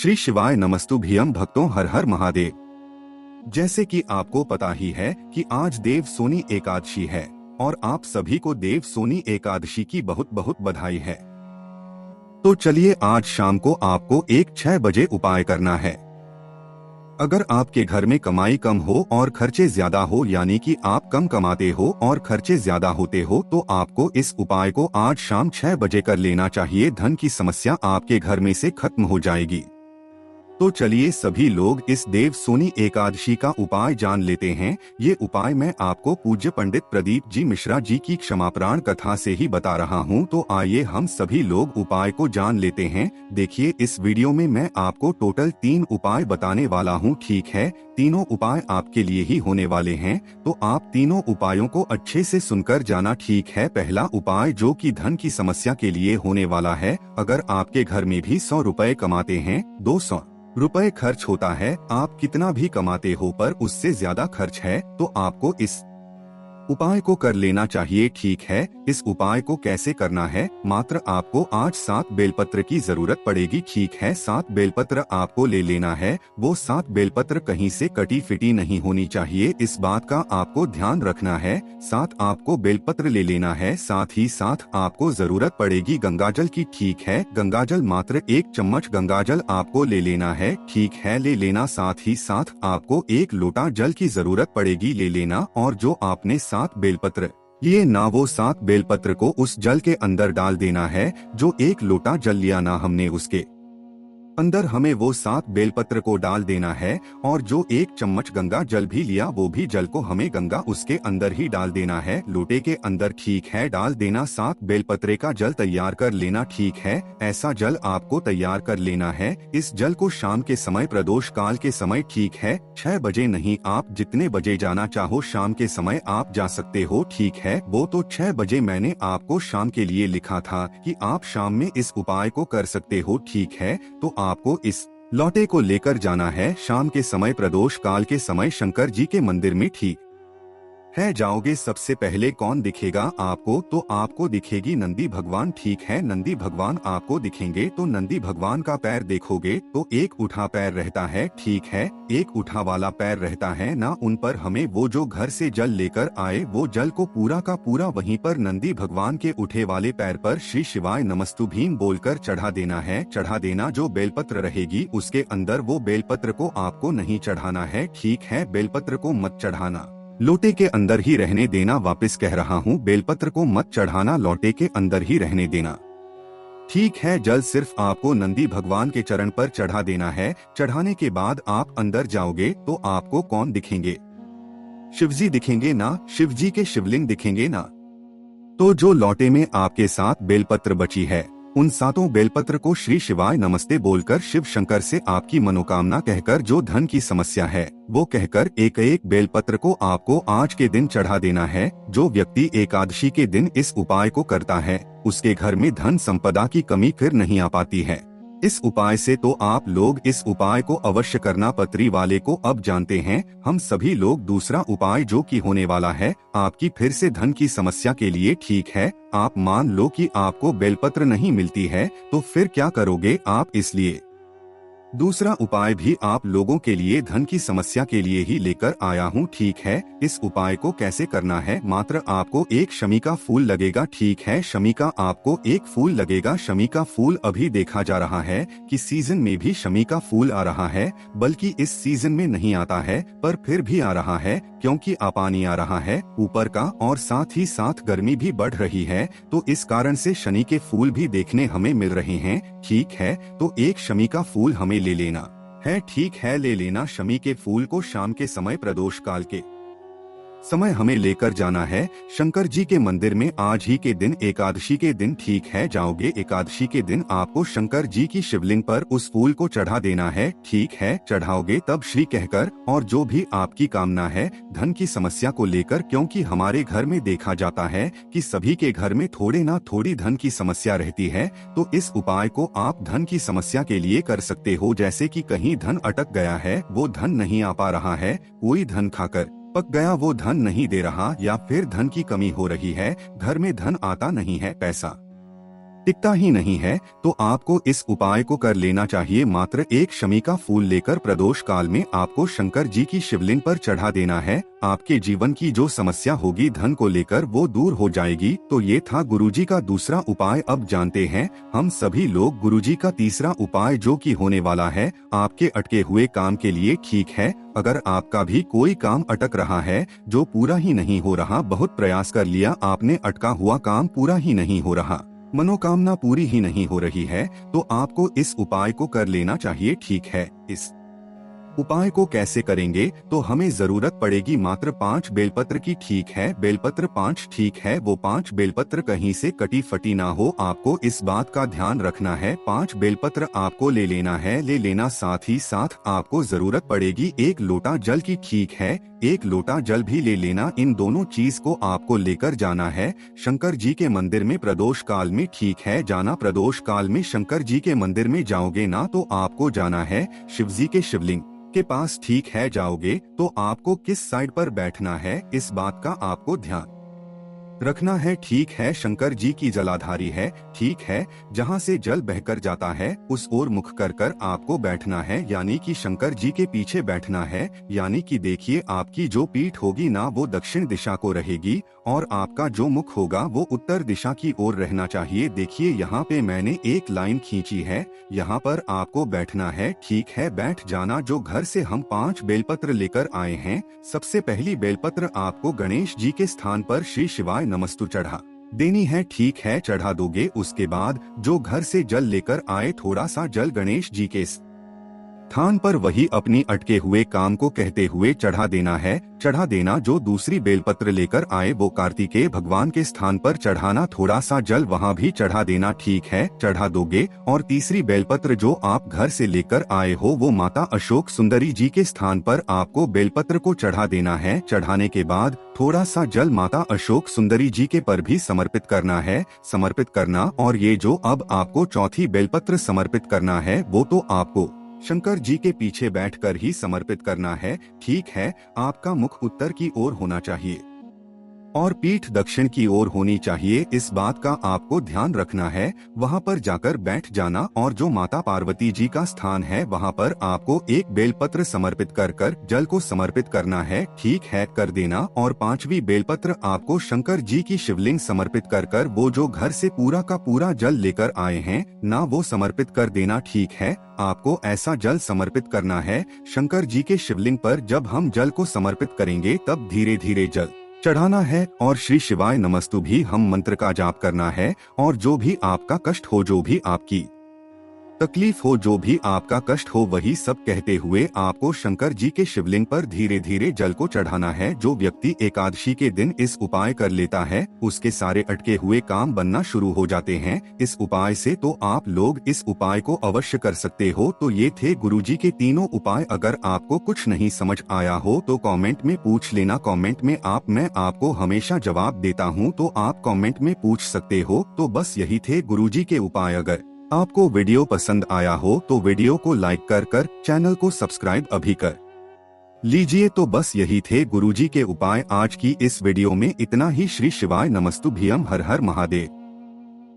श्री शिवाय नमस्तुभ्यम भक्तों, हर हर महादेव। जैसे कि आपको पता ही है कि आज देव सोनी एकादशी है और आप सभी को देव सोनी एकादशी की बहुत बहुत बधाई है। तो चलिए आज शाम को आपको 6 बजे उपाय करना है। अगर आपके घर में कमाई कम हो और खर्चे ज्यादा हो, यानी कि आप कम कमाते हो और खर्चे ज्यादा होते हो, तो आपको इस उपाय को आज शाम 6 बजे कर लेना चाहिए। धन की समस्या आपके घर में से खत्म हो जाएगी। तो चलिए सभी लोग इस देव सोनी एकादशी का उपाय जान लेते हैं। ये उपाय मैं आपको पूज्य पंडित प्रदीप जी मिश्रा जी की क्षमाप्राण कथा से ही बता रहा हूँ। तो आइए हम सभी लोग उपाय को जान लेते हैं। देखिए, इस वीडियो में मैं आपको टोटल 3 उपाय बताने वाला हूँ, ठीक है। तीनों उपाय आपके लिए ही होने वाले हैं, तो आप तीनों उपायों को अच्छे से सुनकर जाना, ठीक है। पहला उपाय जो कि धन की समस्या के लिए होने वाला है। अगर आपके घर में भी 100 रुपए कमाते हैं, 200 रुपए खर्च होता है, आप कितना भी कमाते हो पर उससे ज्यादा खर्च है, तो आपको इस उपाय को कर लेना चाहिए, ठीक है। इस उपाय को कैसे करना है? मात्र आपको आज 7 बेलपत्र की जरूरत पड़ेगी, ठीक है। 7 बेलपत्र आपको ले लेना है। वो 7 बेलपत्र कहीं से कटी फिटी नहीं होनी चाहिए, इस बात का आपको ध्यान रखना है। 7 आपको बेलपत्र ले लेना है। साथ ही साथ आपको जरूरत पड़ेगी गंगाजल की, ठीक है। गंगाजल मात्र 1 चम्मच गंगाजल आपको ले लेना है, ठीक है, ले लेना। साथ ही साथ आपको 1 लोटा जल की जरूरत पड़ेगी, ले लेना। और जो आपने 7 बेलपत्र लिए ना, वो 7 बेलपत्र को उस जल के अंदर डाल देना है। जो 1 लोटा जल लिया ना हमने, उसके अंदर हमें वो 7 बेलपत्र को डाल देना है। और जो 1 चम्मच गंगा जल भी लिया, वो भी जल को हमें गंगा उसके अंदर ही डाल देना है, लोटे के अंदर, ठीक है। डाल देना। 7 बेलपत्रे का जल तैयार कर लेना, ठीक है। ऐसा जल आपको तैयार कर लेना है। इस जल को शाम के समय, प्रदोष काल के समय, ठीक है, 6 बजे नहीं, आप जितने बजे जाना चाहो शाम के समय आप जा सकते हो, ठीक है। वो तो 6 बजे मैंने आपको शाम के लिए लिखा था कि आप शाम में इस उपाय को कर सकते हो, ठीक है। तो आपको इस लौटे को लेकर जाना है शाम के समय, प्रदोष काल के समय, शंकर जी के मंदिर में, ठीक है। जाओगे, सबसे पहले कौन दिखेगा आपको? तो आपको दिखेगी नंदी भगवान, ठीक है। नंदी भगवान आपको दिखेंगे तो नंदी भगवान का पैर देखोगे तो एक उठा पैर रहता है, ठीक है। एक उठा वाला पैर रहता है ना, उन पर हमें वो जो घर से जल लेकर आए, वो जल को पूरा का पूरा वहीं पर नंदी भगवान के उठे वाले पैर पर श्री शिवाय नमस्तुभ्यम बोलकर चढ़ा देना है। चढ़ा देना। जो बेलपत्र रहेगी उसके अंदर, वो बेलपत्र को आपको नहीं चढ़ाना है, ठीक है। बेलपत्र को मत चढ़ाना, लोटे के अंदर ही रहने देना। वापस कह रहा हूँ, बेलपत्र को मत चढ़ाना, लोटे के अंदर ही रहने देना, ठीक है। जल सिर्फ आपको नंदी भगवान के चरण पर चढ़ा देना है। चढ़ाने के बाद आप अंदर जाओगे तो आपको कौन दिखेंगे? शिवजी दिखेंगे ना, शिवजी के शिवलिंग दिखेंगे ना। तो जो लौटे में आपके 7 बेलपत्र बची है, उन 7 बेलपत्र को श्री शिवाय नमस्ते बोलकर शिव शंकर से आपकी मनोकामना कहकर, जो धन की समस्या है वो कहकर, एक एक बेलपत्र को आपको आज के दिन चढ़ा देना है। जो व्यक्ति एकादशी के दिन इस उपाय को करता है, उसके घर में धन संपदा की कमी फिर नहीं आ पाती है। इस उपाय से तो आप लोग इस उपाय को अवश्य करना। पत्री वाले को अब जानते हैं हम सभी लोग दूसरा उपाय जो कि होने वाला है आपकी फिर से धन की समस्या के लिए, ठीक है। आप मान लो कि आपको बेलपत्र नहीं मिलती है, तो फिर क्या करोगे आप? इसलिए दूसरा उपाय भी आप लोगों के लिए धन की समस्या के लिए ही लेकर आया हूँ, ठीक है। इस उपाय को कैसे करना है? मात्र आपको 1 शमी का फूल लगेगा, ठीक है। शमी का आपको 1 फूल लगेगा। शमी का फूल अभी देखा जा रहा है कि सीजन में भी शमी का फूल आ रहा है, बल्कि इस सीजन में नहीं आता है पर फिर भी आ रहा है, क्योंकि पानी आ रहा है ऊपर का, और साथ ही साथ गर्मी भी बढ़ रही है, तो इस कारण से शनि के फूल भी देखने हमें मिल रहे हैं, ठीक है। तो 1 शमी का फूल हमें ले लेना है, ठीक है, ले लेना। शमी के फूल को शाम के समय, प्रदोष काल के समय हमें लेकर जाना है शंकर जी के मंदिर में आज ही के दिन, एकादशी के दिन, ठीक है। जाओगे एकादशी के दिन आपको शंकर जी की शिवलिंग पर उस फूल को चढ़ा देना है, ठीक है। चढ़ाओगे तब श्री कहकर, और जो भी आपकी कामना है धन की समस्या को लेकर, क्योंकि हमारे घर में देखा जाता है कि सभी के घर में थोड़े ना थोड़ी धन की समस्या रहती है, तो इस उपाय को आप धन की समस्या के लिए कर सकते हो। जैसे कि कहीं धन अटक गया है, वो धन नहीं आ पा रहा है, कोई धन खाकर पक गया, वो धन नहीं दे रहा, या फिर धन की कमी हो रही है, घर में धन आता नहीं है, पैसा टिकता ही नहीं है तो आपको इस उपाय को कर लेना चाहिए। मात्र एक शमी का फूल लेकर प्रदोष काल में आपको शंकर जी की शिवलिंग पर चढ़ा देना है। आपके जीवन की जो समस्या होगी धन को लेकर वो दूर हो जाएगी। तो ये था गुरुजी का दूसरा उपाय। अब जानते हैं हम सभी लोग गुरुजी का तीसरा उपाय जो कि होने वाला है आपके अटके हुए काम के लिए। ठीक है, अगर आपका भी कोई काम अटक रहा है जो पूरा ही नहीं हो रहा, बहुत प्रयास कर लिया आपने, अटका हुआ काम पूरा ही नहीं हो रहा, मनोकामना पूरी ही नहीं हो रही है, तो आपको इस उपाय को कर लेना चाहिए। ठीक है, इस उपाय को कैसे करेंगे? तो हमें जरूरत पड़ेगी मात्र 5 बेलपत्र की। ठीक है, बेलपत्र 5। ठीक है, वो 5 बेलपत्र कहीं से कटी फटी ना हो, आपको इस बात का ध्यान रखना है। 5 बेलपत्र आपको ले लेना। साथ ही साथ आपको जरूरत पड़ेगी 1 लोटा जल की। ठीक है, 1 लोटा जल भी ले लेना। इन दोनों चीज को आपको लेकर जाना है शंकर जी के मंदिर में प्रदोष काल में। ठीक है, जाना प्रदोष काल में शंकर जी के मंदिर में जाओगे ना तो आपको जाना है शिवजी के शिवलिंग के पास। ठीक है, जाओगे तो आपको किस साइड पर बैठना है इस बात का आपको ध्यान रखना है। ठीक है, शंकर जी की जलाधारी है। ठीक है, जहाँ से जल बहकर जाता है उस ओर मुख कर कर आपको बैठना है, यानी कि शंकर जी के पीछे बैठना है। यानी कि देखिए आपकी जो पीठ होगी ना वो दक्षिण दिशा को रहेगी और आपका जो मुख होगा वो उत्तर दिशा की ओर रहना चाहिए। देखिए यहाँ पे मैंने एक लाइन खींची है, यहाँ पर आपको बैठना है। ठीक है, बैठ जाना। जो घर से हम 5 बेलपत्र लेकर आए हैं, सबसे पहली बेलपत्र आपको गणेश जी के स्थान पर श्री शिवाय नमस्तु चढ़ा देनी है। ठीक है, चढ़ा दोगे। उसके बाद जो घर से जल लेकर आए थोड़ा सा जल गणेश जी के स्थान पर वही अपनी अटके हुए काम को कहते हुए चढ़ा देना है। चढ़ा देना। जो दूसरी बेलपत्र लेकर आए वो कार्तिकेय भगवान के स्थान पर चढ़ाना, थोड़ा सा जल वहाँ भी चढ़ा देना। ठीक है, चढ़ा दोगे। और तीसरी बेलपत्र जो आप घर से लेकर आए हो वो माता अशोक सुंदरी जी के स्थान पर आपको बेलपत्र को चढ़ा देना है। चढ़ाने के बाद थोड़ा सा जल माता अशोक सुंदरी जी के पर भी समर्पित करना है, समर्पित करना। और ये जो अब आपको चौथी बेलपत्र समर्पित करना है वो तो आपको शंकर जी के पीछे बैठकर ही समर्पित करना है। ठीक है, आपका मुख उत्तर की ओर होना चाहिए और पीठ दक्षिण की ओर होनी चाहिए। इस बात का आपको ध्यान रखना है। वहां पर जाकर बैठ जाना और जो माता पार्वती जी का स्थान है वहां पर आपको एक बेलपत्र समर्पित कर कर जल को समर्पित करना है। ठीक है, कर देना। और 5वीं बेलपत्र आपको शंकर जी की शिवलिंग समर्पित कर कर वो जो घर से पूरा का पूरा जल लेकर आए हैं ना वो समर्पित कर देना। ठीक है, आपको ऐसा जल समर्पित करना है शंकर जी के शिवलिंग पर। जब हम जल को समर्पित करेंगे तब धीरे धीरे जल चढ़ाना है और श्री शिवाय नमस्तु भी हम मंत्र का जाप करना है। और जो भी आपका कष्ट हो, जो भी आपकी तकलीफ हो, जो भी आपका कष्ट हो, वही सब कहते हुए आपको शंकर जी के शिवलिंग पर धीरे धीरे जल को चढ़ाना है। जो व्यक्ति एकादशी के दिन इस उपाय कर लेता है उसके सारे अटके हुए काम बनना शुरू हो जाते हैं इस उपाय से। तो आप लोग इस उपाय को अवश्य कर सकते हो। तो ये थे गुरुजी के तीनों उपाय। अगर आपको कुछ नहीं समझ आया हो तो कमेंट में पूछ लेना। कमेंट में मैं आपको हमेशा जवाब देता हूँ, तो आप कमेंट में पूछ सकते हो। तो बस यही थे गुरुजी के उपाय। अगर आपको वीडियो पसंद आया हो तो वीडियो को लाइक कर कर चैनल को सब्सक्राइब अभी कर लीजिए। तो बस यही थे गुरुजी के उपाय। आज की इस वीडियो में इतना ही। श्री शिवाय नमस्तुभ्यम। हर हर महादेव।